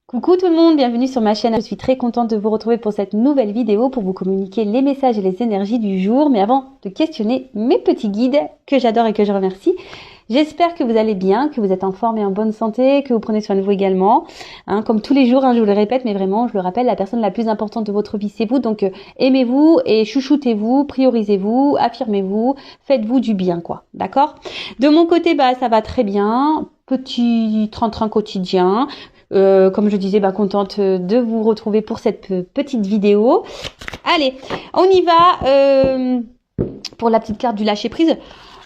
Coucou tout le monde, bienvenue sur ma chaîne. Je suis très contente de vous retrouver pour cette nouvelle vidéo pour vous communiquer les messages et les énergies du jour. Mais avant de questionner mes petits guides que j'adore et que je remercie, j'espère que vous allez bien, que vous êtes en forme et en bonne santé, que vous prenez soin de vous également. Comme tous les jours, je vous le répète, mais vraiment, je le rappelle, la personne la plus importante de votre vie, c'est vous. Donc aimez-vous et chouchoutez-vous, priorisez-vous, affirmez-vous, faites-vous du bien, quoi. D'accord? De mon côté, ça va très bien. Petit train-train quotidien. Comme je disais, contente de vous retrouver pour cette petite vidéo. Allez, on y va pour la petite carte du lâcher prise.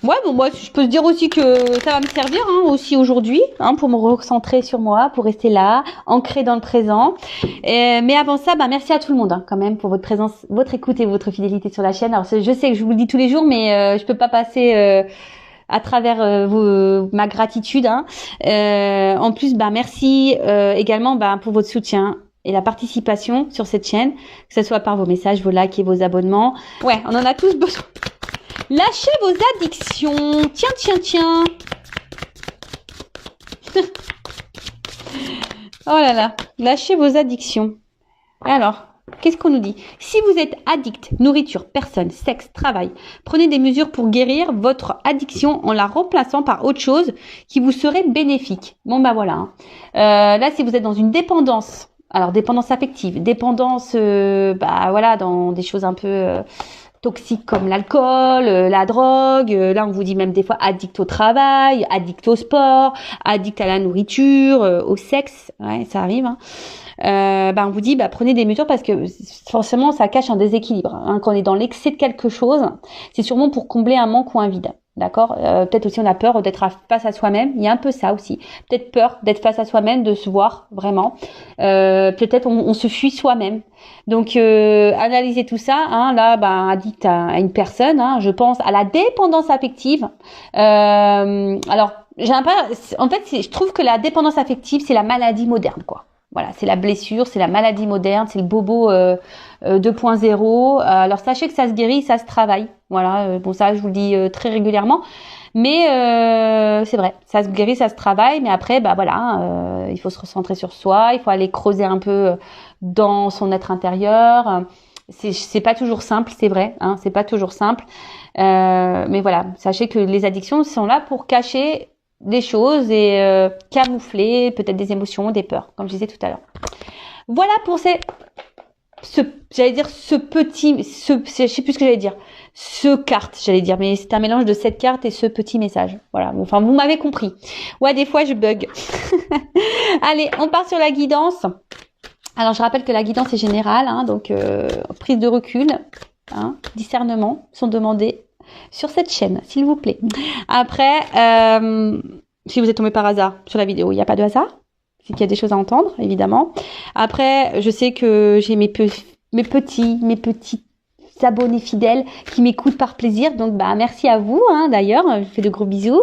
Ouais, bon, moi, je peux se dire aussi que ça va me servir aussi aujourd'hui, pour me recentrer sur moi, pour rester là, ancré dans le présent. Mais avant ça, donc, tout le monde quand même pour votre présence, votre écoute et votre fidélité sur la chaîne. Alors, je sais que je vous le dis tous les jours, mais je peux pas passer à travers ma gratitude. En plus, merci également pour votre soutien et la participation sur cette chaîne, que ce soit par vos messages, vos likes et vos abonnements. Ouais, on en a tous besoin. Lâchez vos addictions. Tiens. Oh là là, lâchez vos addictions. Alors, qu'est-ce qu'on nous dit? Si vous êtes addict, nourriture, personne, sexe, travail, prenez des mesures pour guérir votre addiction en la remplaçant par autre chose qui vous serait bénéfique. Bon, voilà. Là, si vous êtes dans une dépendance, alors dépendance affective, dépendance, dans des choses un peu toxiques comme l'alcool, la drogue. Là, on vous dit même des fois addict au travail, addict au sport, addict à la nourriture, au sexe. Ouais, ça arrive. On vous dit prenez des mesures parce que forcément ça cache un déséquilibre. Quand on est dans l'excès de quelque chose, c'est sûrement pour combler un manque ou un vide. D'accord. Peut-être aussi on a peur d'être face à soi-même. Il y a un peu ça aussi. Peut-être peur d'être face à soi-même, de se voir vraiment. Peut-être on se fuit soi-même. Donc analysez tout ça. Addict à une personne. Je pense à la dépendance affective. Alors je trouve que la dépendance affective c'est la maladie moderne, quoi. Voilà, c'est la blessure, c'est la maladie moderne, c'est le bobo 2.0. Alors sachez que ça se guérit, ça se travaille. Voilà, ça je vous le dis très régulièrement. Mais c'est vrai, ça se guérit, ça se travaille. Mais après, il faut se recentrer sur soi, il faut aller creuser un peu dans son être intérieur. C'est pas toujours simple, c'est vrai, c'est pas toujours simple. Mais voilà, sachez que les addictions sont là pour cacher des choses et camoufler peut-être des émotions, des peurs, comme je disais tout à l'heure. Voilà pour je sais plus ce que j'allais dire, mais c'est un mélange de cette carte et ce petit message. Voilà, vous m'avez compris. Ouais, des fois je bug. Allez, on part sur la guidance. Alors je rappelle que la guidance est générale, donc prise de recul, discernement sont demandés sur cette chaîne, s'il vous plaît. Après, si vous êtes tombé par hasard sur la vidéo, il n'y a pas de hasard. C'est qu'il y a des choses à entendre, évidemment. Après, je sais que j'ai mes petits abonnés fidèles qui m'écoutent par plaisir. Donc, merci à vous, d'ailleurs. Je vous fais de gros bisous.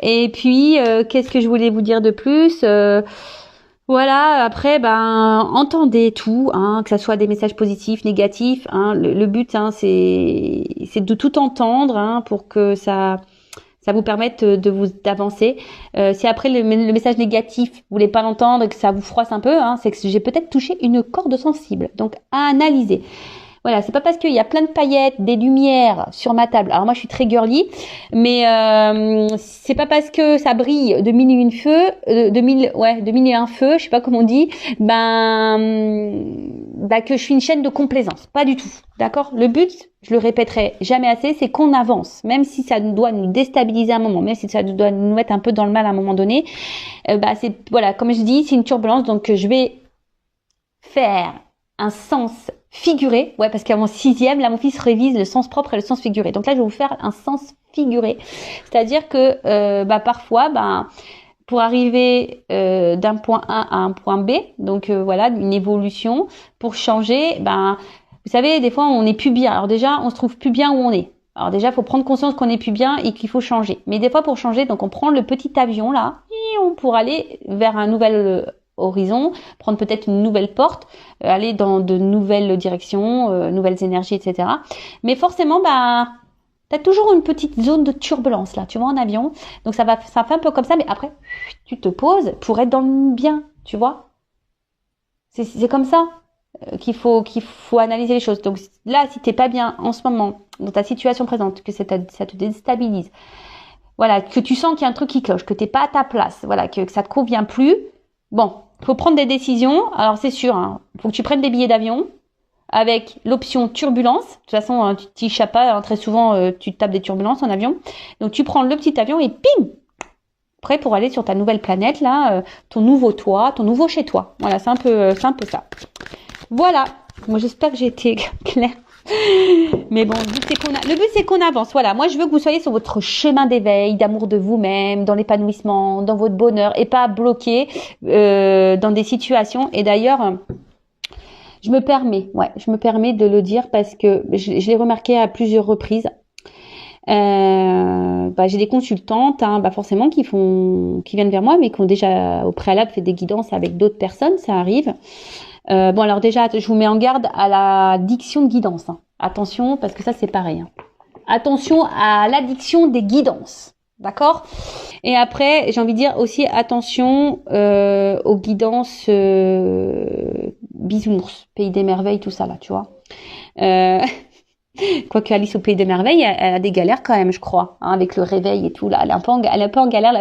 Et puis, qu'est-ce que je voulais vous dire de plus Voilà, après, entendez tout, que ça soit des messages positifs, négatifs. Le but, c'est de tout entendre, pour que ça vous permette d'avancer. Si après le message négatif, vous voulez pas l'entendre et que ça vous froisse un peu, c'est que j'ai peut-être touché une corde sensible. Donc, à analyser. Voilà, c'est pas parce qu'il y a plein de paillettes, des lumières sur ma table. Alors moi, je suis très girly, mais c'est pas parce que ça brille de mille et un feux, je sais pas comment on dit, que je suis une chaîne de complaisance. Pas du tout, d'accord. Le but, je le répéterai jamais assez, c'est qu'on avance, même si ça doit nous déstabiliser à un moment, même si ça doit nous mettre un peu dans le mal à un moment donné. Comme je dis, c'est une turbulence, donc je vais faire un sens figuré, parce qu'à mon 6e, là, mon fils révise le sens propre et le sens figuré. Donc là, je vais vous faire un sens figuré. C'est-à-dire que, parfois, pour arriver d'un point A à un point B, donc une évolution, pour changer, vous savez, des fois, on n'est plus bien. Alors déjà, on se trouve plus bien où on est. Alors déjà, il faut prendre conscience qu'on n'est plus bien et qu'il faut changer. Mais des fois, pour changer, donc on prend le petit avion là, pour aller vers un nouvel horizon, prendre peut-être une nouvelle porte, aller dans de nouvelles directions, nouvelles énergies, etc. Mais forcément, t'as toujours une petite zone de turbulence là, tu vois, en avion. Donc ça fait un peu comme ça, mais après, tu te poses pour être dans le bien, tu vois. C'est comme ça qu'il faut analyser les choses. Donc là, si t'es pas bien en ce moment dans ta situation présente, que ça te déstabilise, voilà, que tu sens qu'il y a un truc qui cloche, que t'es pas à ta place, voilà, que ça te convient plus, bon, faut prendre des décisions. Alors c'est sûr, hein, faut que tu prennes des billets d'avion avec l'option turbulence. De toute façon, tu t'échappes pas, hein, très souvent tu tapes des turbulences en avion. Donc tu prends le petit avion et pim, prêt pour aller sur ta nouvelle planète là, ton nouveau toi, ton nouveau chez toi. Voilà, c'est un peu ça. Voilà. Moi j'espère que j'ai été claire. Mais bon, le but c'est qu'on avance. Voilà, moi je veux que vous soyez sur votre chemin d'éveil, d'amour de vous-même, dans l'épanouissement, dans votre bonheur, et pas bloqué dans des situations. Et d'ailleurs, je me permets de le dire parce que je l'ai remarqué à plusieurs reprises. J'ai des consultantes, forcément qui viennent vers moi, mais qui ont déjà au préalable fait des guidances avec d'autres personnes, ça arrive. Alors déjà, je vous mets en garde à la diction de guidance. Hein. Attention, parce que ça c'est pareil. Hein. Attention à l'addiction des guidances, d'accord ? Et après, j'ai envie de dire aussi attention aux guidances bisounours, Pays des merveilles, tout ça là, tu vois. Quoique Alice au Pays des merveilles, elle a des galères quand même, je crois, hein, avec le réveil et tout là. Elle est un peu en galère la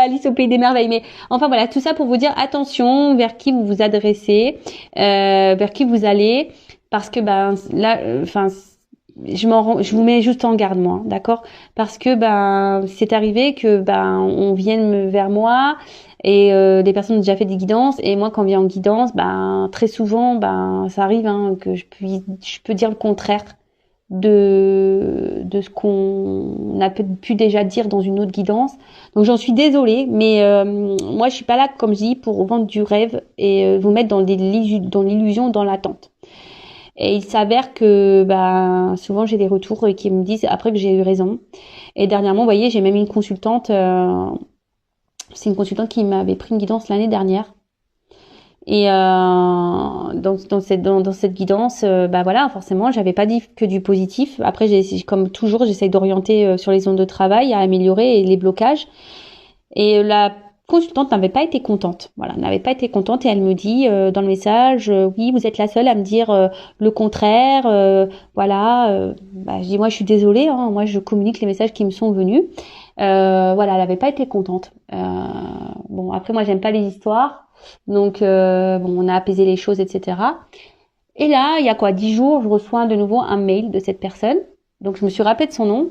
Alice au Pays des merveilles. Mais enfin voilà, tout ça pour vous dire attention vers qui vous vous adressez, vers qui vous allez, parce que je vous mets juste en garde moi, d'accord ? Parce que c'est arrivé que on vienne vers moi. Et des personnes ont déjà fait des guidances, et moi quand on vient en guidance, très souvent ça arrive que je peux dire le contraire de ce qu'on a pu déjà dire dans une autre guidance. Donc j'en suis désolée, mais moi je suis pas là, comme je dis, pour vendre du rêve et vous mettre dans l'illusion, dans l'attente. Et il s'avère que souvent j'ai des retours qui me disent après que j'ai eu raison. Et dernièrement, vous voyez, j'ai même une consultante. C'est une consultante qui m'avait pris une guidance l'année dernière. Et dans cette guidance, forcément, j'avais pas dit que du positif. Après, comme toujours, j'essaye d'orienter sur les zones de travail, à améliorer et les blocages. Et la consultante n'avait pas été contente. Voilà, n'avait pas été contente et elle me dit dans le message, oui, vous êtes la seule à me dire le contraire. Je dis moi, je suis désolée. Hein, moi, je communique les messages qui me sont venus. Elle avait pas été contente. Après moi j'aime pas les histoires, donc on a apaisé les choses, etc. Et là, il y a 10 jours, je reçois de nouveau un mail de cette personne. Donc je me suis rappelée de son nom.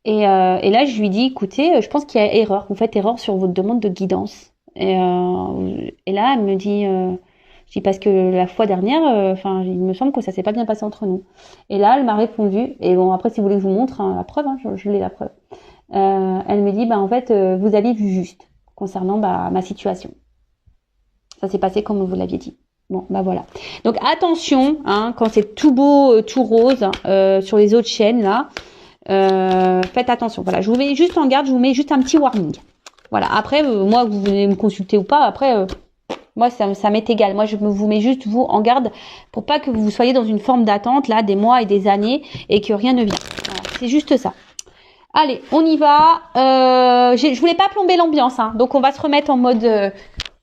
Et là, je lui dis, écoutez, je pense qu'il y a erreur. Vous faites erreur sur votre demande de guidance. Et là, elle me dit, je dis parce que la fois dernière, il me semble que ça s'est pas bien passé entre nous. Et là, elle m'a répondu. Et bon, après, si vous voulez que je vous montre la preuve, je l'ai la preuve. Elle me dit, vous avez vu juste concernant ma situation. Ça s'est passé comme vous l'aviez dit. Bon, voilà. Donc attention, quand c'est tout beau, tout rose sur les autres chaînes là, faites attention. Voilà, je vous mets juste en garde, je vous mets juste un petit warning. Voilà. Après, moi, vous venez me consulter ou pas, après. Moi, ça m'est égal. Moi, je vous mets juste vous en garde pour pas que vous soyez dans une forme d'attente là, des mois et des années, et que rien ne vient. Voilà, c'est juste ça. Allez, on y va. Je voulais pas plomber l'ambiance, donc on va se remettre en mode.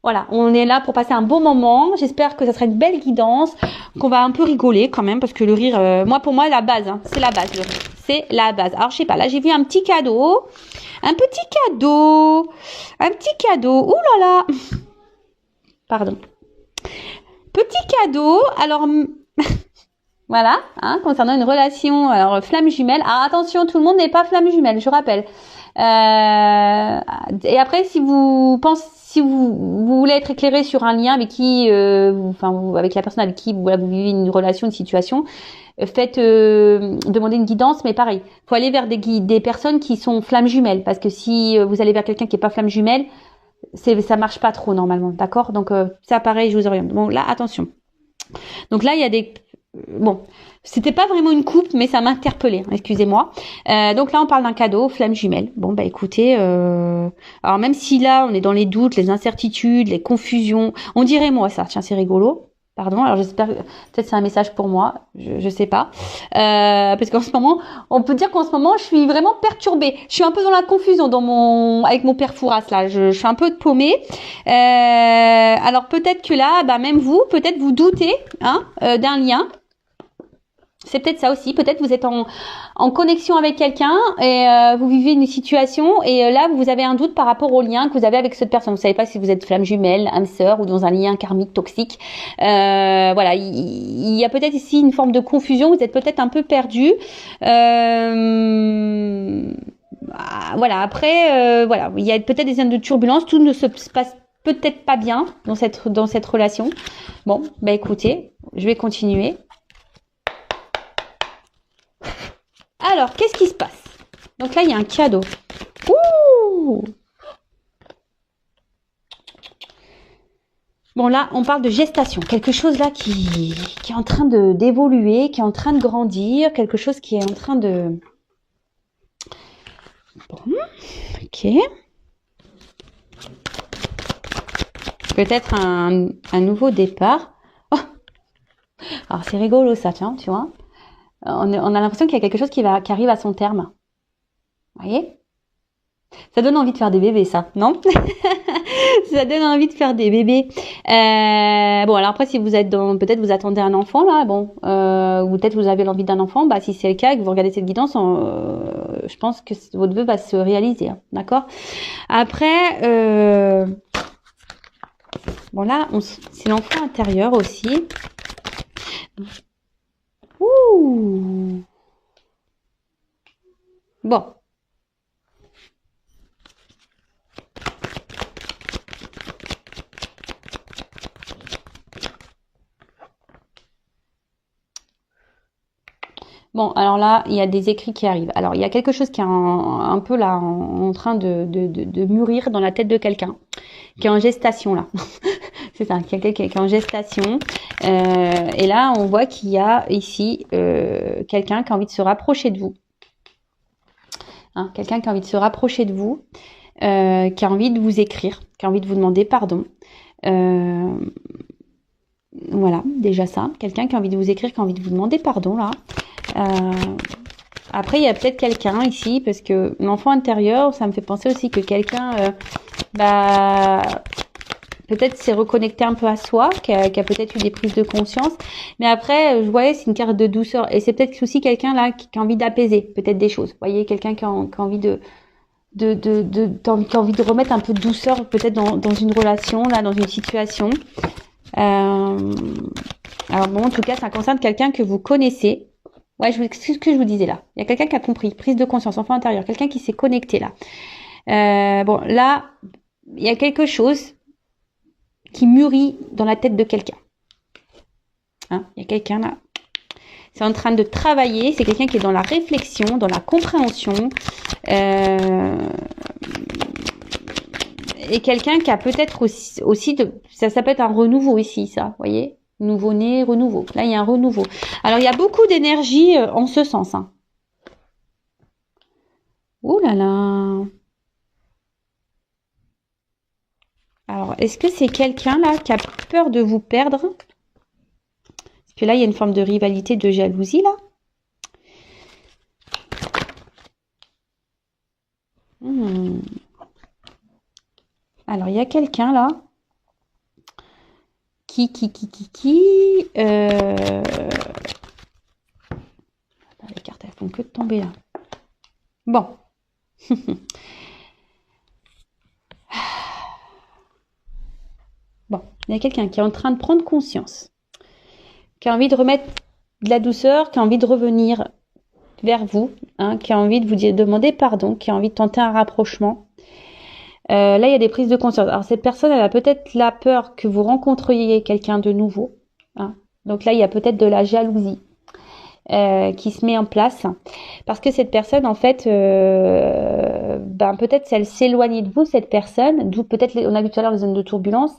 On est là pour passer un bon moment. J'espère que ça sera une belle guidance, qu'on va un peu rigoler quand même, parce que le rire, pour moi, la base, c'est la base. Le rire, c'est la base. Alors, je sais pas. Là, j'ai vu un petit cadeau. Ouh là là. Pardon. Petit cadeau. Alors. Voilà, concernant une relation, alors flamme jumelle. Alors attention, tout le monde n'est pas flamme jumelle, je rappelle. Et après, si vous voulez être éclairé sur un lien avec qui, avec la personne avec qui vous vivez une relation, une situation, faites demander une guidance, mais pareil, faut aller vers des personnes qui sont flamme jumelle, parce que si vous allez vers quelqu'un qui est pas flamme jumelle, ça marche pas trop normalement, d'accord ? Donc ça, pareil, je vous oriente. Bon, là, attention. Donc là, il y a des c'était pas vraiment une coupe, mais ça m'a interpellée, excusez-moi. Donc là, on parle d'un cadeau, flamme jumelle. Bon, écoutez, alors même si là, on est dans les doutes, les incertitudes, les confusions, on dirait moi ça, tiens, c'est rigolo. Pardon, alors j'espère, peut-être c'est un message pour moi, je sais pas. Parce qu'en ce moment, on peut dire qu'en ce moment, je suis vraiment perturbée. Je suis un peu dans la confusion avec mon père Fouras là. Je suis un peu paumée. Alors peut-être que là, même vous, peut-être vous doutez d'un lien. C'est peut-être ça aussi. Peut-être vous êtes en connexion avec quelqu'un et vous vivez une situation et là vous avez un doute par rapport au lien que vous avez avec cette personne. Vous savez pas si vous êtes flamme jumelle, âme sœur ou dans un lien karmique toxique. Voilà, il y a peut-être ici une forme de confusion. Vous êtes peut-être un peu perdu. Voilà. Après, voilà, il y a peut-être des zones de turbulence. Tout ne se passe peut-être pas bien dans cette relation. Bon, écoutez, je vais continuer. Alors, qu'est-ce qui se passe? Donc là, il y a un cadeau. Ouh! Bon, là, on parle de gestation. Quelque chose là qui est en train d'évoluer, qui est en train de grandir, quelque chose qui est en train de... Bon, ok. Peut-être un nouveau départ. Oh, alors, c'est rigolo ça, tiens, tu vois. On a l'impression qu'il y a quelque chose qui arrive à son terme. Vous voyez? Ça donne envie de faire des bébés, ça, non? Ça donne envie de faire des bébés. Bon, alors après, si vous êtes peut-être vous attendez un enfant, là, bon, ou peut-être vous avez l'envie d'un enfant, si c'est le cas et que vous regardez cette guidance, je pense que votre vœu va se réaliser, hein, d'accord? Après, bon là, c'est l'enfant intérieur aussi. Ouh! Bon. Bon, alors là, il y a des écrits qui arrivent. Alors, il y a quelque chose qui est un peu là en train de mûrir dans la tête de quelqu'un, qui est en gestation là. C'est ça, quelqu'un qui est en gestation. Et là, on voit qu'il y a ici quelqu'un qui a envie de se rapprocher de vous. Quelqu'un qui a envie de se rapprocher de vous, qui a envie de vous écrire, qui a envie de vous demander pardon. Voilà, déjà ça. Quelqu'un qui a envie de vous écrire, qui a envie de vous demander pardon là. Après, il y a peut-être quelqu'un ici, parce que l'enfant intérieur, ça me fait penser aussi que quelqu'un, peut-être s'est reconnecté un peu à soi, qui a peut-être eu des prises de conscience. Mais après, je voyais, c'est une carte de douceur. Et c'est peut-être aussi quelqu'un là qui a envie d'apaiser peut-être des choses. Vous voyez, quelqu'un qui a envie qui a envie de remettre un peu de douceur peut-être dans une relation, là, dans une situation. Alors bon, en tout cas, ça concerne quelqu'un que vous connaissez. Ouais, c'est ce que je vous disais là. Il y a quelqu'un qui a compris, prise de conscience, enfant intérieur, quelqu'un qui s'est connecté là. Bon, là, il y a quelque chose qui mûrit dans la tête de quelqu'un. Il y a quelqu'un là. C'est en train de travailler. C'est quelqu'un qui est dans la réflexion, dans la compréhension. Et quelqu'un qui a peut-être aussi ça peut être un renouveau ici, ça, vous voyez? Nouveau-né, renouveau. Là, il y a un renouveau. Alors, il y a beaucoup d'énergie en ce sens. Ouh là là. Alors, est-ce que c'est quelqu'un là qui a peur de vous perdre? Parce que là, il y a une forme de rivalité, de jalousie là. Alors, il y a quelqu'un là les cartes, elles font que de tomber là. Bon. Bon, il y a quelqu'un qui est en train de prendre conscience, qui a envie de remettre de la douceur, qui a envie de revenir vers vous, qui a envie de vous demander pardon, qui a envie de tenter un rapprochement. Là, il y a des prises de conscience. Alors, cette personne, elle a peut-être la peur que vous rencontriez quelqu'un de nouveau. Donc là, il y a peut-être de la jalousie qui se met en place. Parce que cette personne, en fait, peut-être elle s'éloigne de vous, cette personne. D'où peut-être, on a vu tout à l'heure les zones de turbulence.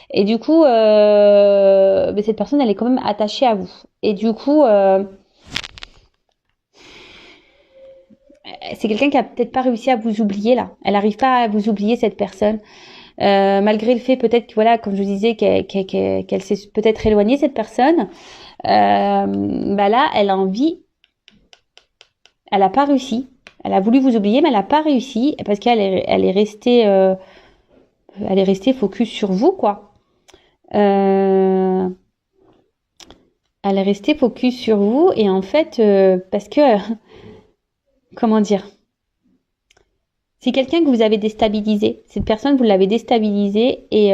Et du coup, cette personne, elle est quand même attachée à vous. Et du coup... c'est quelqu'un qui a peut-être pas réussi à vous oublier là. Elle n'arrive pas à vous oublier, cette personne. malgré le fait peut-être que voilà, comme je vous disais, qu'elle s'est peut-être éloignée cette personne, bah là, elle a envie, elle a pas réussi. Elle a voulu vous oublier, mais elle a pas réussi parce elle est restée focus sur vous, quoi. Elle est restée focus sur vous et en fait, parce que, comment dire, c'est quelqu'un que vous avez déstabilisé. Cette personne, vous l'avez déstabilisée et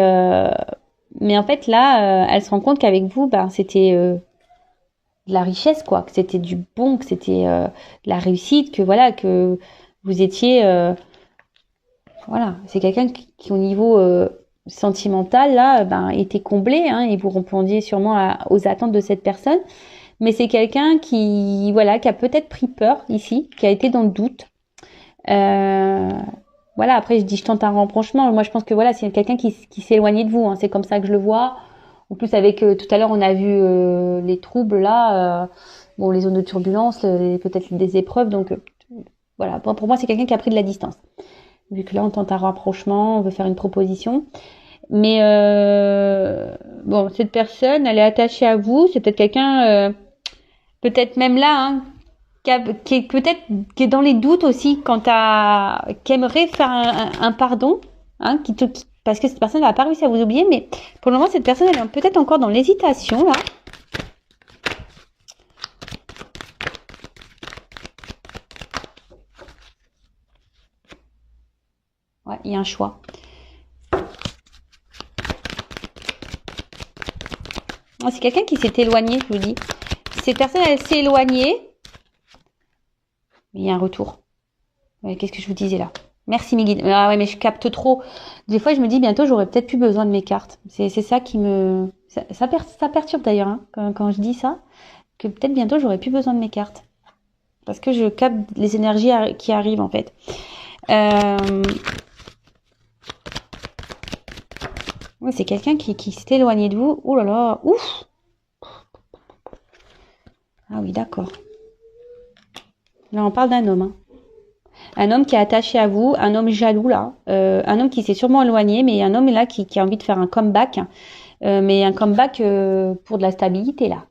mais en fait là, elle se rend compte qu'avec vous, ben c'était de la richesse, quoi, que c'était du bon, que c'était de la réussite, que voilà, que vous étiez, voilà, c'est quelqu'un qui au niveau sentimental là, ben était comblé, hein, et vous répondiez sûrement aux attentes de cette personne. Mais c'est quelqu'un qui, voilà, qui a peut-être pris peur ici, qui a été dans le doute. Voilà, après je dis je tente un rapprochement. Moi je pense que voilà, c'est quelqu'un qui s'est éloigné de vous, hein. C'est comme ça que je le vois. En plus avec tout à l'heure on a vu les troubles là, bon les zones de turbulence, peut-être des épreuves. Donc voilà, pour moi c'est quelqu'un qui a pris de la distance. Vu que là on tente un rapprochement, on veut faire une proposition. Mais bon, cette personne, elle est attachée à vous. C'est peut-être quelqu'un, peut-être même là, hein, qui est peut-être qui est dans les doutes aussi qui aimerait faire un pardon, hein, parce que cette personne n'a pas réussi à vous oublier, mais pour le moment cette personne elle est peut-être encore dans l'hésitation là. Ouais, il y a un choix. C'est quelqu'un qui s'est éloigné, je vous dis. Cette personne elle s'est éloignée. Il y a un retour. Ouais, qu'est-ce que je vous disais là? Merci mes guides. Ah ouais, mais je capte trop. Des fois, je me dis bientôt, j'aurai peut-être plus besoin de mes cartes. C'est ça qui me... Ça perturbe d'ailleurs, hein, quand je dis ça, que peut-être bientôt, j'aurai plus besoin de mes cartes. Parce que je capte les énergies qui arrivent, en fait. Ouais, c'est quelqu'un qui s'est éloigné de vous. Oh là là, ouf! Ah oui, d'accord. Là, on parle d'un homme, hein. Un homme qui est attaché à vous, un homme jaloux là, un homme qui s'est sûrement éloigné, mais un homme là qui a envie de faire un comeback, mais un comeback pour de la stabilité là.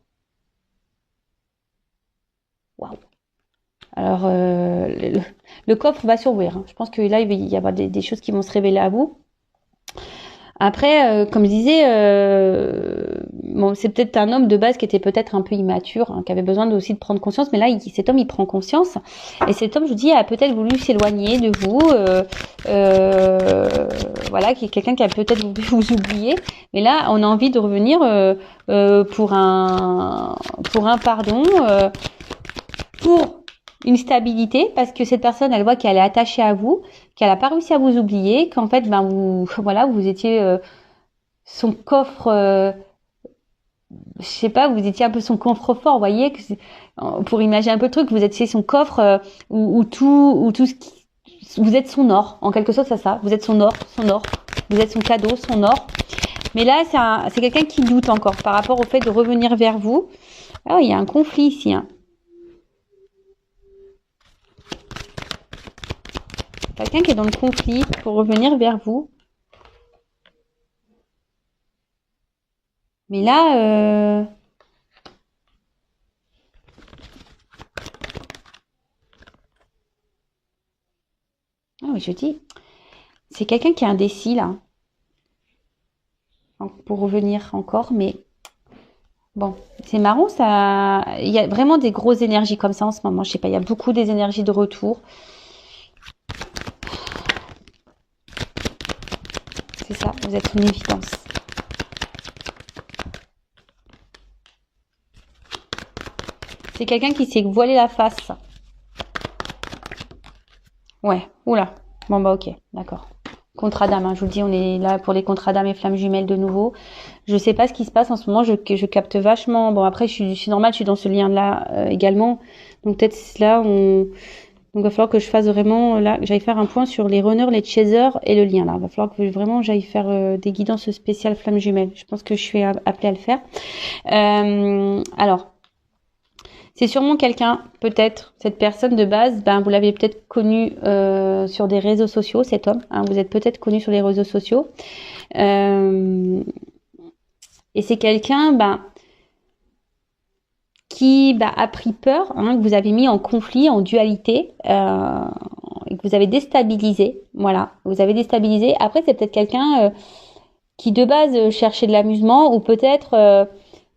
Waouh. Alors le coffre va s'ouvrir, hein. Je pense que là il va y avoir des choses qui vont se révéler à vous. Après, comme je disais, bon, c'est peut-être un homme de base qui était peut-être un peu immature, hein, qui avait besoin aussi de prendre conscience. Mais là, cet homme, il prend conscience. Et cet homme, je vous dis, a peut-être voulu s'éloigner de vous. Voilà, qui est quelqu'un qui a peut-être voulu vous oublier. Mais là, on a envie de revenir pour un pardon, pour une stabilité, parce que cette personne, elle voit qu'elle est attachée à vous, qu'elle n'a pas réussi à vous oublier, qu'en fait, ben vous étiez son coffre, je sais pas, vous étiez un peu son coffre-fort, vous voyez, pour imaginer un peu le truc, vous étiez son coffre où tout ce qui, vous êtes son or, en quelque sorte, c'est ça, vous êtes son or, vous êtes son cadeau, son or. Mais là, c'est quelqu'un qui doute encore par rapport au fait de revenir vers vous. Ah, il y a un conflit ici, hein. Quelqu'un qui est dans le conflit pour revenir vers vous. Mais là, ah oui, je dis, c'est quelqu'un qui est indécis là, pour revenir encore. Mais bon, c'est marrant, ça. Il y a vraiment des grosses énergies comme ça en ce moment. Je sais pas, il y a beaucoup des énergies de retour. C'est ça, vous êtes une évidence. C'est quelqu'un qui s'est voilé la face. Ouais, oula. Bon bah ok, d'accord. Contrat d'âme, hein, je vous le dis, on est là pour les contrats d'âme et flammes jumelles de nouveau. Je sais pas ce qui se passe en ce moment, je capte vachement. Bon après, je suis normale, je suis dans ce lien-là également. Donc peut-être là, donc il va falloir que je fasse vraiment, là, j'aille faire un point sur les runners, les chasers et le lien là. Il va falloir que vraiment j'aille faire des guidances spéciales flammes jumelles. Je pense que je suis appelée à le faire. Alors, C'est sûrement quelqu'un, peut-être, cette personne de base, ben vous l'avez peut-être connu sur des réseaux sociaux, cet homme. Hein, vous êtes peut-être connu sur les réseaux sociaux. Et c'est quelqu'un, ben qui a pris peur, hein, que vous avez mis en conflit, en dualité, et que vous avez déstabilisé. Voilà, vous avez déstabilisé. Après, c'est peut-être quelqu'un qui de base cherchait de l'amusement, ou peut-être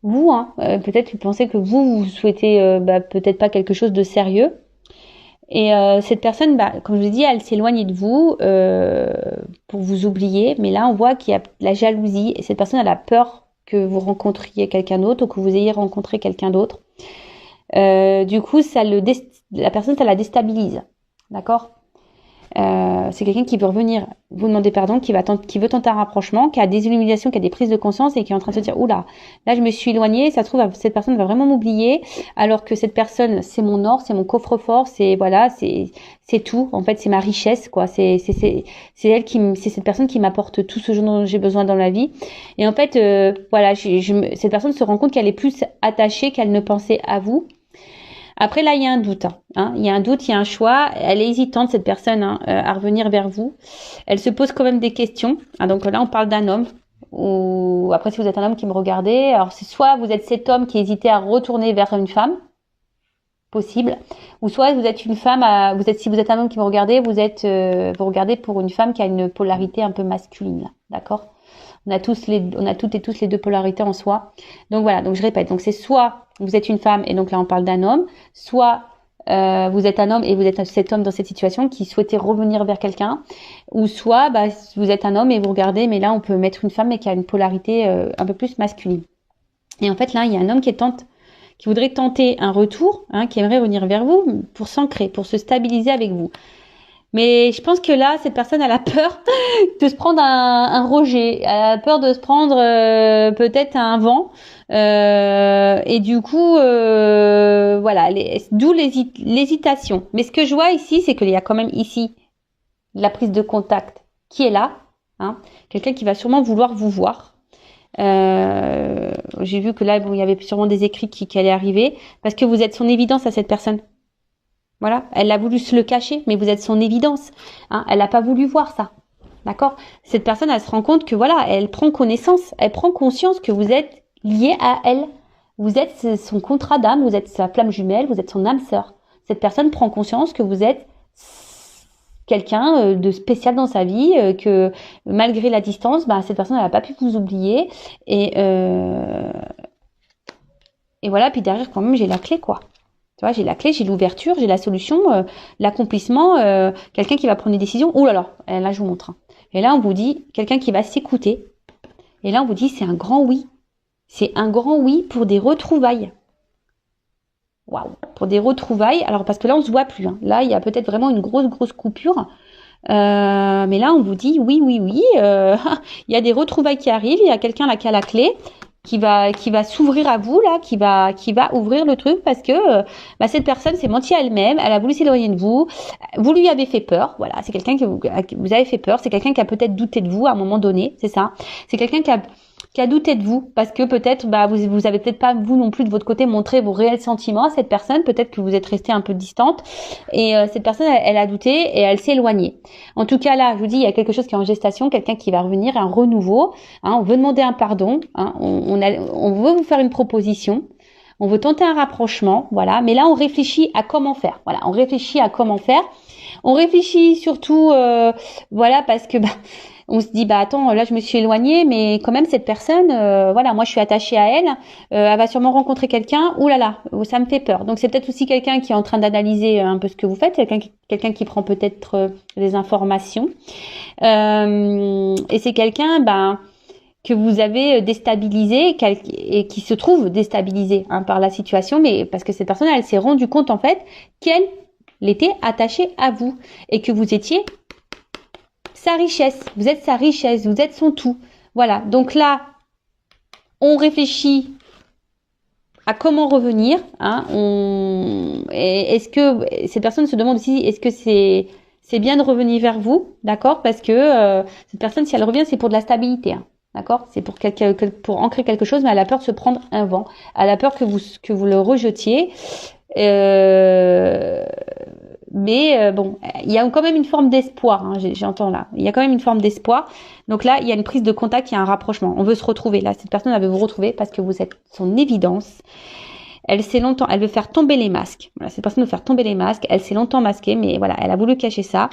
vous, hein, peut-être vous pensez que vous souhaitez peut-être pas quelque chose de sérieux. Et cette personne, comme je vous ai dit, elle s'éloigne de vous pour vous oublier. Mais là, on voit qu'il y a la jalousie, et cette personne, elle a peur que vous rencontriez quelqu'un d'autre ou que vous ayez rencontré quelqu'un d'autre. Du coup, la personne, ça la déstabilise. D'accord ? C'est quelqu'un qui veut revenir vous demander pardon, qui veut tenter un rapprochement, qui a des illuminations, qui a des prises de conscience et qui est en train de se dire oula, là je me suis éloignée, ça se trouve cette personne va vraiment m'oublier, alors que cette personne c'est mon or, c'est mon coffre-fort, c'est voilà, c'est tout, en fait c'est ma richesse quoi, c'est cette personne qui m'apporte tout ce dont j'ai besoin dans la vie. Et en fait voilà, cette personne se rend compte qu'elle est plus attachée qu'elle ne pensait à vous. Après là, il y a un doute. Hein. Il y a un doute, il y a un choix. Elle est hésitante, cette personne, à revenir vers vous. Elle se pose quand même des questions. Hein, donc là, on parle d'un homme. Ou après, si vous êtes un homme qui me regardez, alors c'est soit vous êtes cet homme qui hésitait à retourner vers une femme, possible, ou soit vous êtes une femme. Si vous êtes un homme qui me regardez, vous regardez pour une femme qui a une polarité un peu masculine. D'accord ? On a toutes et tous les deux polarités en soi. Donc voilà, donc je répète. Donc c'est soit vous êtes une femme et donc là on parle d'un homme, soit vous êtes un homme et vous êtes cet homme dans cette situation qui souhaitait revenir vers quelqu'un, ou soit vous êtes un homme et vous regardez, mais là on peut mettre une femme mais qui a une polarité un peu plus masculine. Et en fait là il y a un homme qui voudrait tenter un retour, hein, qui aimerait revenir vers vous pour s'ancrer, pour se stabiliser avec vous. Mais je pense que là, cette personne, elle a peur de se prendre un rejet. Elle a peur de se prendre peut-être un vent. Et du coup, voilà, d'où l'hésitation. Mais ce que je vois ici, c'est qu'il y a quand même ici la prise de contact qui est là. Hein, quelqu'un qui va sûrement vouloir vous voir. J'ai vu que là, il y avait sûrement des écrits qui allaient arriver. Parce que vous êtes son évidence à cette personne. Voilà, elle a voulu se le cacher, mais vous êtes son évidence. Hein, elle n'a pas voulu voir ça. D'accord ? Cette personne, elle se rend compte que voilà, elle prend conscience que vous êtes lié à elle. Vous êtes son contrat d'âme, vous êtes sa flamme jumelle, vous êtes son âme sœur. Cette personne prend conscience que vous êtes quelqu'un de spécial dans sa vie, que malgré la distance, cette personne, elle n'a pas pu vous oublier. Et voilà, puis derrière, quand même, j'ai la clé, quoi. Tu vois, j'ai la clé, j'ai l'ouverture, j'ai la solution, l'accomplissement, quelqu'un qui va prendre des décisions. Ouh là là, je vous montre. Et là, on vous dit, quelqu'un qui va s'écouter. Et là, on vous dit, c'est un grand oui. C'est un grand oui pour des retrouvailles. Waouh, pour des retrouvailles. Alors, parce que là, on se voit plus. Hein. Là, il y a peut-être vraiment une grosse coupure. Mais là, on vous dit, oui. Il y a des retrouvailles qui arrivent. Il y a quelqu'un là qui a la clé. Qui va s'ouvrir à vous là, qui va ouvrir le truc parce que cette personne s'est mentie à elle-même, elle a voulu s'éloigner de vous, vous lui avez fait peur, voilà, c'est quelqu'un que vous avez fait peur, c'est quelqu'un qui a peut-être douté de vous à un moment donné, c'est ça, c'est quelqu'un qui a douté de vous parce que peut-être vous avez peut-être pas vous non plus de votre côté montré vos réels sentiments à cette personne, peut-être que vous êtes resté un peu distante et cette personne elle a douté et elle s'est éloignée. En tout cas là, je vous dis, il y a quelque chose qui est en gestation, quelqu'un qui va revenir, un renouveau, hein, on veut demander un pardon, hein, on veut vous faire une proposition. On veut tenter un rapprochement, voilà, mais là on réfléchit à comment faire. Voilà, on réfléchit à comment faire. On réfléchit surtout voilà parce que on se dit attends, là je me suis éloignée, mais quand même cette personne voilà, moi je suis attachée à elle, elle va sûrement rencontrer quelqu'un, ouh là là, ça me fait peur. Donc c'est peut-être aussi quelqu'un qui est en train d'analyser un peu ce que vous faites, quelqu'un qui prend peut-être des informations. Et c'est quelqu'un que vous avez déstabilisé et qui se trouve déstabilisé par la situation, mais parce que cette personne elle s'est rendue compte en fait qu'elle était attachée à vous et que vous étiez sa richesse, vous êtes sa richesse, vous êtes son tout. Voilà, donc là, on réfléchit à comment revenir. Hein, est-ce que cette personne se demande aussi, est-ce que c'est bien de revenir vers vous, d'accord? Parce que cette personne, si elle revient, c'est pour de la stabilité. Hein. D'accord? C'est pour pour ancrer quelque chose, mais elle a peur de se prendre un vent. Elle a peur que vous le rejetiez. Mais bon, il y a quand même une forme d'espoir, hein, j'entends là. Il y a quand même une forme d'espoir. Donc là, il y a une prise de contact, il y a un rapprochement. On veut se retrouver. Là, cette personne, elle veut vous retrouver parce que vous êtes son évidence. Elle veut faire tomber les masques. Voilà, cette personne veut faire tomber les masques. Elle s'est longtemps masquée, mais voilà, elle a voulu cacher ça.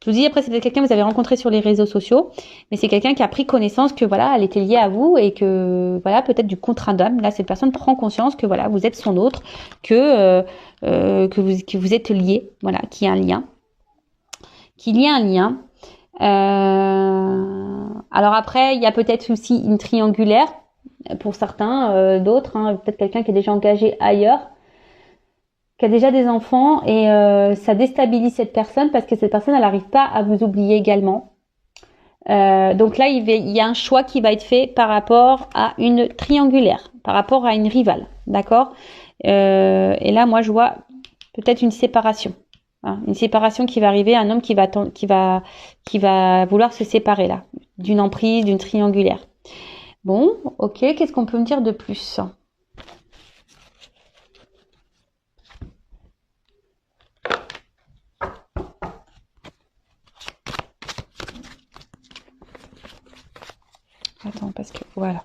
Je vous dis, après, c'est peut-être quelqu'un que vous avez rencontré sur les réseaux sociaux, mais c'est quelqu'un qui a pris connaissance que voilà, elle était liée à vous et que voilà, peut-être du contrat d'âme. Là, cette personne prend conscience que voilà, vous êtes son autre, que vous êtes liés, voilà, qu'il y a un lien, alors après, il y a peut-être aussi une triangulaire pour certains, d'autres, hein, peut-être quelqu'un qui est déjà engagé ailleurs, qui a déjà des enfants et ça déstabilise cette personne parce que cette personne, elle n'arrive pas à vous oublier également. Donc là, il y a un choix qui va être fait par rapport à une triangulaire, par rapport à une rivale, d'accord? Et là, moi, je vois peut-être une séparation. Hein, une séparation qui va arriver, un homme qui va vouloir se séparer là, d'une emprise, d'une triangulaire. Bon, ok, qu'est-ce qu'on peut me dire de plus? Attends, parce que voilà.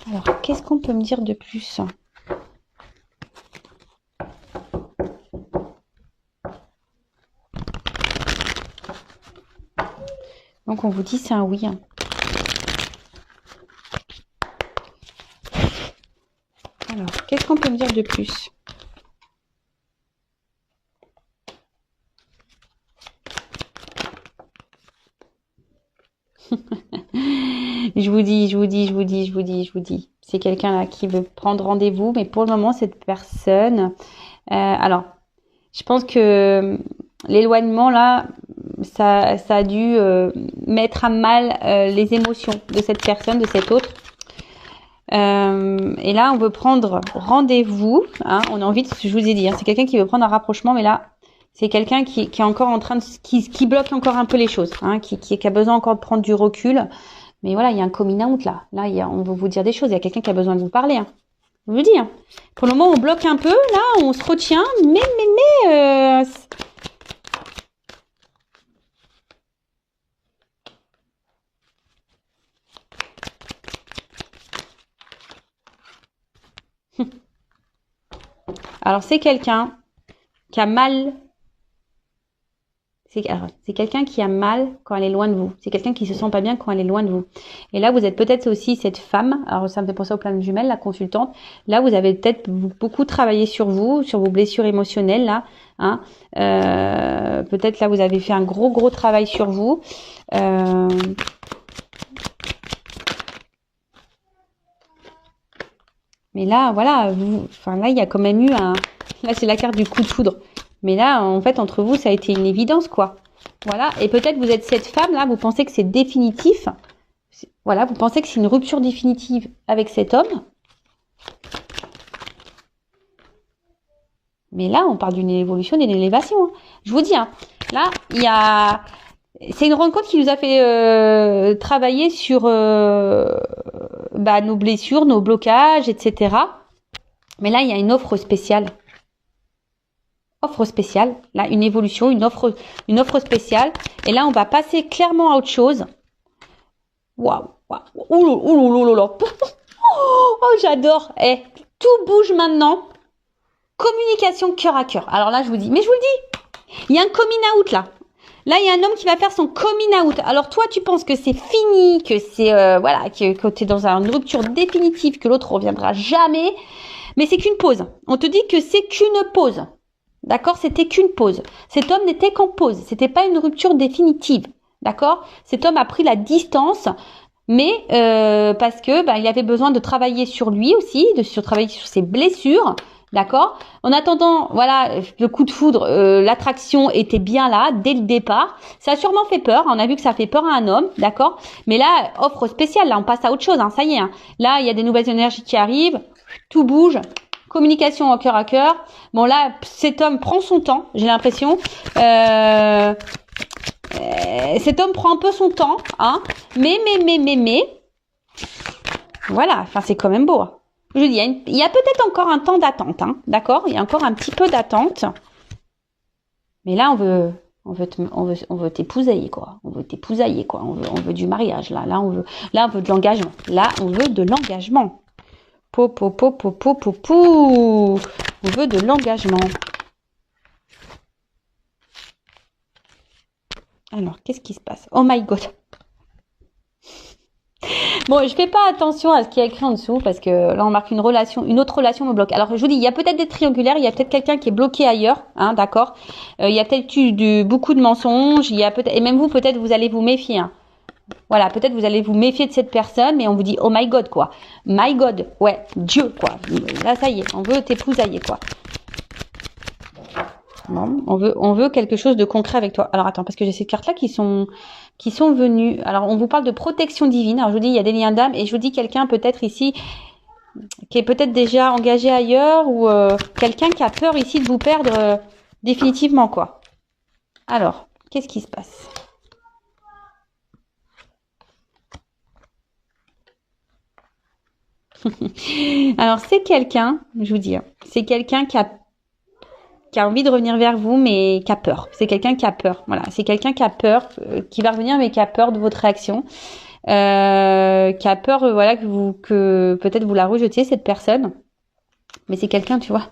Alors, qu'est-ce qu'on peut me dire de plus? Donc, on vous dit c'est un oui. Hein. Alors, qu'est-ce qu'on peut me dire de plus? Je vous dis. C'est quelqu'un là qui veut prendre rendez-vous, mais pour le moment, cette personne... alors, je pense que l'éloignement là, ça a dû mettre à mal les émotions de cette personne, de cet autre. Et là, on veut prendre rendez-vous. Hein, on a envie de, je vous ai dit, hein, c'est quelqu'un qui veut prendre un rapprochement, mais là, c'est quelqu'un qui est encore en train de, qui bloque encore un peu les choses, hein, qui a besoin encore de prendre du recul. Mais voilà, il y a un coming out là. Là, on veut vous dire des choses. Il y a quelqu'un qui a besoin de vous parler. Hein. Je vous dis. Hein. Pour le moment, on bloque un peu. Là, on se retient. Mais. Alors, c'est quelqu'un qui a mal. C'est quelqu'un qui a mal quand elle est loin de vous. C'est quelqu'un qui se sent pas bien quand elle est loin de vous. Et là, vous êtes peut-être aussi cette femme. Alors, ça me fait penser au plan de jumelles, la consultante. Là, vous avez peut-être beaucoup travaillé sur vous, sur vos blessures émotionnelles, là. Hein. Peut-être là, vous avez fait un gros travail sur vous. Mais là, voilà, là, il y a quand même eu un... Là, c'est la carte du coup de foudre. Mais là, en fait, entre vous, ça a été une évidence, quoi. Voilà. Et peut-être vous êtes cette femme, là, vous pensez que c'est définitif. Voilà, vous pensez que c'est une rupture définitive avec cet homme. Mais là, on parle d'une évolution, d'une élévation. Hein. Je vous dis, hein, là, il y a... C'est une rencontre qui nous a fait travailler sur nos blessures, nos blocages, etc. Mais là, il y a une offre spéciale. Offre spéciale, là, une évolution, une offre spéciale. Et là, on va passer clairement à autre chose. Waouh, ouh. Oh, j'adore. Tout bouge maintenant. Communication cœur à cœur. Alors là, je vous dis, mais je vous le dis, il y a un coming out là. Là, il y a un homme qui va faire son coming out. Alors toi, tu penses que c'est fini, que c'est que tu es dans une rupture définitive, que l'autre reviendra jamais. Mais c'est qu'une pause. On te dit que c'est qu'une pause. D'accord? C'était qu'une pause. Cet homme n'était qu'en pause. C'était pas une rupture définitive. D'accord? Cet homme a pris la distance, mais parce que il avait besoin de travailler sur lui aussi, travailler sur ses blessures. D'accord? En attendant, voilà, le coup de foudre, l'attraction était bien là dès le départ. Ça a sûrement fait peur. On a vu que ça fait peur à un homme, d'accord? Mais là, offre spéciale. Là, on passe à autre chose. Hein, ça y est. Hein. Là, il y a des nouvelles énergies qui arrivent. Tout bouge. Communication en cœur à cœur. Bon là, cet homme prend son temps, j'ai l'impression. cet homme prend un peu son temps, hein, mais, voilà, enfin, c'est quand même beau. Hein. Je dis, il y a peut-être encore un temps d'attente, hein, d'accord? Il y a encore un petit peu d'attente. Mais là, on veut t'épousailler, quoi. On veut t'épousailler, quoi. On veut du mariage, là. Là, on veut de l'engagement. Là, on veut de l'engagement. On veut de l'engagement. Alors, qu'est-ce qui se passe? Oh my God. Bon, je fais pas attention à ce qui est écrit en dessous parce que là, on marque une autre relation me bloque. Alors, je vous dis, il y a peut-être des triangulaires, il y a peut-être quelqu'un qui est bloqué ailleurs, hein, d'accord. Il y a peut-être eu beaucoup de mensonges, il y a peut-être, et même vous, peut-être, vous allez vous méfier. Hein. Voilà, peut-être vous allez vous méfier de cette personne, mais on vous dit, oh my God, quoi. My God, ouais, Dieu, quoi. Là, ça y est, on veut t'épousailler, quoi. Bon, on veut quelque chose de concret avec toi. Alors attends, parce que j'ai ces cartes-là qui sont venues. Alors on vous parle de protection divine. Alors je vous dis, il y a des liens d'âme et je vous dis quelqu'un peut-être ici qui est peut-être déjà engagé ailleurs ou quelqu'un qui a peur ici de vous perdre définitivement, quoi. Alors, qu'est-ce qui se passe? Alors c'est quelqu'un, je vous dis, hein, c'est quelqu'un qui a envie de revenir vers vous, mais qui a peur. C'est quelqu'un qui a peur. Voilà, c'est quelqu'un qui a peur, qui va revenir, mais qui a peur de votre réaction, qui a peur, voilà, que peut-être vous la rejetiez cette personne. Mais c'est quelqu'un, tu vois.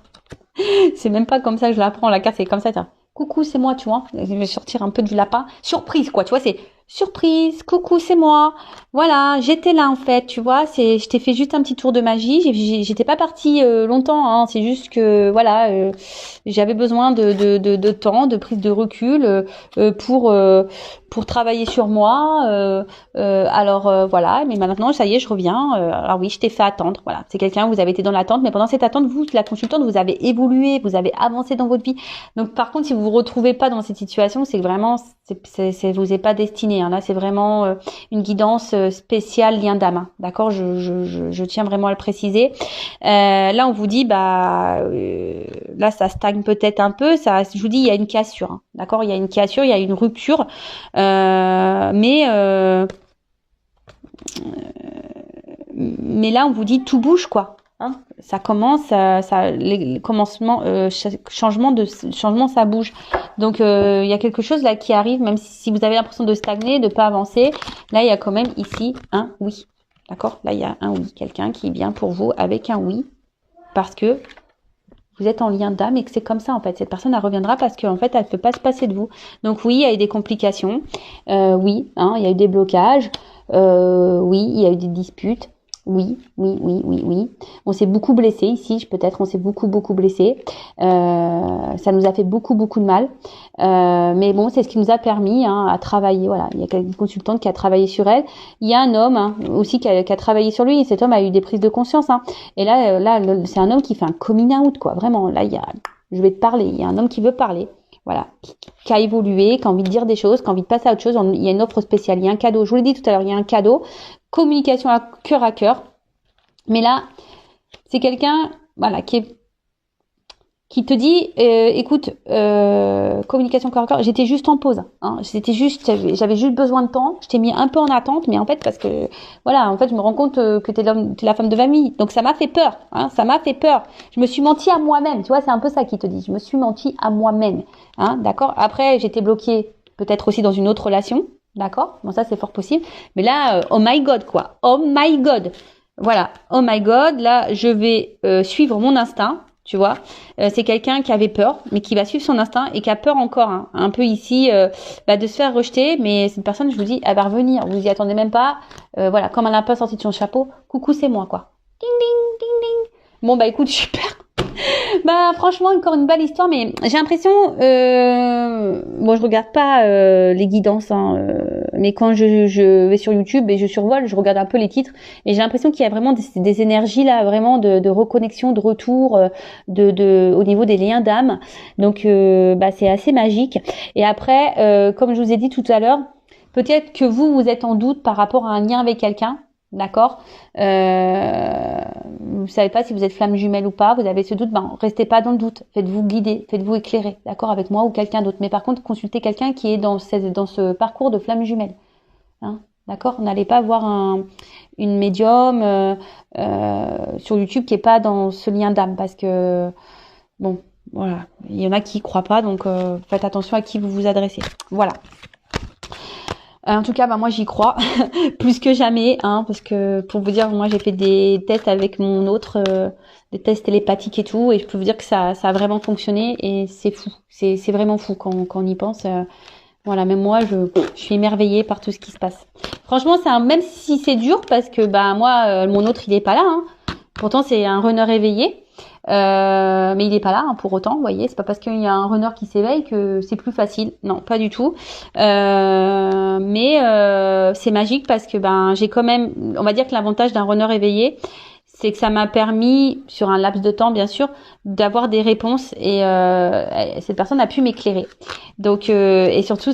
C'est même pas comme ça que je la prends la carte, c'est comme ça. Tiens. Coucou, c'est moi, tu vois. Je vais sortir un peu du lapin. Surprise, quoi. Tu vois, c'est surprise. Coucou, c'est moi. Voilà, j'étais là en fait, tu vois. Je t'ai fait juste un petit tour de magie. J'étais pas partie longtemps. Hein. C'est juste que voilà, j'avais besoin de temps, de prise de recul pour travailler sur moi. Alors voilà. Mais maintenant, ça y est, je reviens. Alors oui, je t'ai fait attendre. Voilà, c'est quelqu'un. Vous avez été dans l'attente, mais pendant cette attente, vous, la consultante, vous avez évolué, vous avez avancé dans votre vie. Donc par contre, si vous vous retrouvez pas dans cette situation, c'est que vraiment, vous est pas destiné. Hein. Là, c'est vraiment une guidance spéciale lien d'âme. Hein. D'accord, je tiens vraiment à le préciser. Là, on vous dit, là, ça stagne peut-être un peu. Ça, je vous dis, il y a une cassure. Hein. D'accord, il y a une cassure, il y a une rupture, mais là, on vous dit tout bouge, quoi. Hein, ça commence, les commencements, changement, ça bouge. Donc il y a quelque chose là qui arrive, même si vous avez l'impression de stagner, de pas avancer. Là, il y a quand même ici un oui. D'accord? Là, il y a un oui. Quelqu'un qui vient pour vous avec un oui, parce que vous êtes en lien d'âme et que c'est comme ça en fait. Cette personne, elle reviendra parce qu'en fait, elle ne peut pas se passer de vous. Donc oui, il y a eu des complications. Oui, hein, il y a eu des blocages. Oui, il y a eu des disputes. Oui. On s'est beaucoup blessé ici, peut-être. On s'est beaucoup blessé. Ça nous a fait beaucoup de mal. Mais bon, c'est ce qui nous a permis à travailler. Voilà, il y a une consultante qui a travaillé sur elle. Il y a un homme aussi qui a travaillé sur lui. Et cet homme a eu des prises de conscience. Et là, c'est un homme qui fait un coming out, quoi. Vraiment, là, je vais te parler. Il y a un homme qui veut parler. Voilà, qui a évolué, qui a envie de dire des choses, qui a envie de passer à autre chose. Il y a une offre spéciale, il y a un cadeau. Je vous l'ai dit tout à l'heure, il y a un cadeau. Communication à cœur. Mais là, c'est quelqu'un, voilà, qui te dit, écoute, communication cœur à cœur, j'étais juste en pause. Hein, j'avais juste besoin de temps. Je t'ai mis un peu en attente, mais en fait, parce que, voilà, en fait, je me rends compte que t'es la femme de famille. Donc, ça m'a fait peur. Hein, ça m'a fait peur. Je me suis menti à moi-même. Tu vois, c'est un peu ça qui te dit. Je me suis menti à moi-même. Hein, d'accord. Après, j'étais bloquée, peut-être aussi dans une autre relation. D'accord. Bon, ça, c'est fort possible. Mais là, oh my God, quoi. Oh my God. Voilà. Oh my God. Là, je vais suivre mon instinct. Tu vois, c'est quelqu'un qui avait peur, mais qui va suivre son instinct et qui a peur encore, un peu ici, de se faire rejeter. Mais cette personne, je vous dis, elle va revenir. Vous y attendez même pas. Voilà, comme elle a pas sorti de son chapeau, coucou, c'est moi, quoi. Ding, ding, ding, ding. Bon, écoute, super. Franchement, encore une belle histoire, mais j'ai l'impression, je regarde pas les guidances, mais quand je vais sur YouTube et je survole, je regarde un peu les titres, et j'ai l'impression qu'il y a vraiment des énergies là, vraiment de reconnexion, de retour, au niveau des liens d'âme. Donc, c'est assez magique. Et après, comme je vous ai dit tout à l'heure, peut-être que vous êtes en doute par rapport à un lien avec quelqu'un. d'accord. Vous savez pas si vous êtes flamme jumelle ou pas, vous avez ce doute, ben restez pas dans le doute, faites-vous guider, faites-vous éclairer, d'accord, avec moi ou quelqu'un d'autre. Mais par contre, consultez quelqu'un qui est dans ce parcours de flamme jumelle, hein, d'accord. N'allez pas voir une médium sur YouTube qui est pas dans ce lien d'âme, parce que bon, voilà, il y en a qui y croient pas, donc faites attention à qui vous vous adressez. Voilà. En tout cas, bah moi j'y crois plus que jamais, hein, parce que pour vous dire, moi j'ai fait des tests avec mon autre, des tests télépathiques et tout, et je peux vous dire que ça a vraiment fonctionné, et c'est fou, c'est vraiment fou quand on y pense. Voilà, même moi je suis émerveillée par tout ce qui se passe. Franchement, même si c'est dur, parce que bah moi mon autre il est pas là, hein. Pourtant c'est un runner éveillé. Mais il est pas là, hein, pour autant, vous voyez, c'est pas parce qu'il y a un runner qui s'éveille que c'est plus facile, non, pas du tout. Mais c'est magique parce que ben j'ai quand même, on va dire que l'avantage d'un runner éveillé, c'est que ça m'a permis, sur un laps de temps bien sûr, d'avoir des réponses, et cette personne a pu m'éclairer. Donc et surtout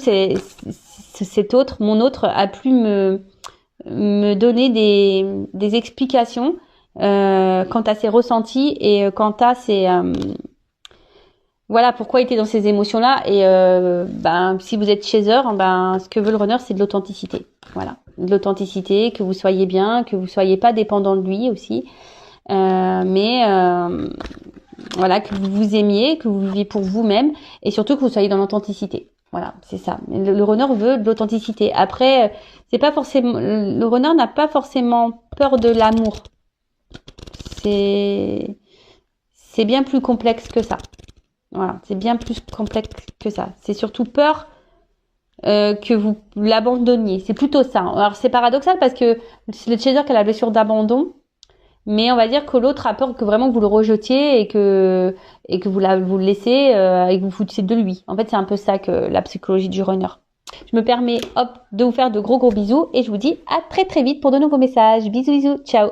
mon autre a pu me donner des explications quant à ses ressentis, et quant à ses voilà, pourquoi il était dans ces émotions-là. Et ben si vous êtes chaser, ben ce que veut le runner, c'est de l'authenticité. Voilà, de l'authenticité, que vous soyez bien, que vous soyez pas dépendant de lui aussi, mais voilà, que vous vous aimiez, que vous viviez pour vous-même, et surtout que vous soyez dans l'authenticité. Voilà, c'est ça. Le runner veut de l'authenticité. Après, c'est pas forcément, le runner n'a pas forcément peur de l'amour. C'est bien plus complexe que ça. Voilà, c'est bien plus complexe que ça. C'est surtout peur que vous l'abandonniez. C'est plutôt ça. Alors c'est paradoxal parce que c'est le chaser qui a la blessure d'abandon, mais on va dire que l'autre a peur que vraiment vous le rejetiez, et que vous le laissez et que vous foutiez de lui. En fait, c'est un peu ça que la psychologie du runner. Je me permets de vous faire de gros bisous, et je vous dis à très très vite pour de nouveaux messages. Bisous, ciao.